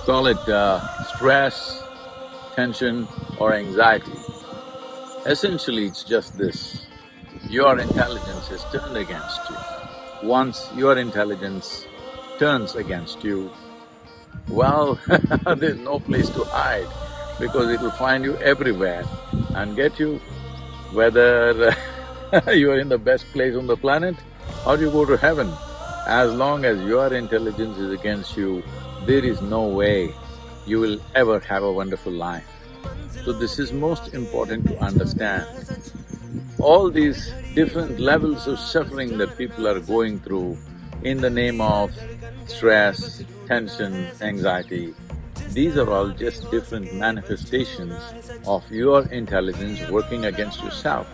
Call it stress, tension or anxiety. Essentially, it's just this. Your intelligence is turned against you. Once your intelligence turns against you, well, there's no place to hide because it will find you everywhere and get you, whether you are in the best place on the planet or you go to heaven. As long as your intelligence is against you, there is no way you will ever have a wonderful life. So this is most important to understand. All these different levels of suffering that people are going through in the name of stress, tension, anxiety, these are all just different manifestations of your intelligence working against yourself.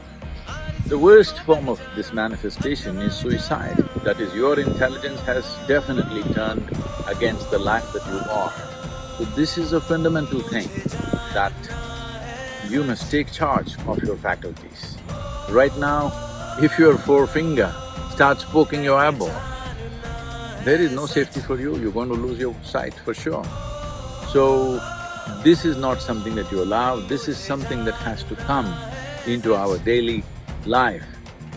The worst form of this manifestation is suicide. That is, your intelligence has definitely turned against the life that you are. So this is a fundamental thing, that you must take charge of your faculties. Right now, if your forefinger starts poking your eyeball, there is no safety for you, you're going to lose your sight for sure. So, this is not something that you allow, this is something that has to come into our daily life.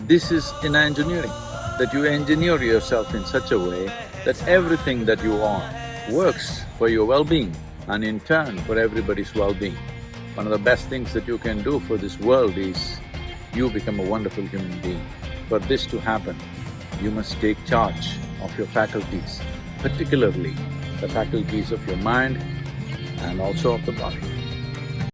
This is in engineering, that you engineer yourself in such a way that everything that you are works for your well-being and in turn for everybody's well-being. One of the best things that you can do for this world is you become a wonderful human being. For this to happen, you must take charge of your faculties, particularly the faculties of your mind and also of the body.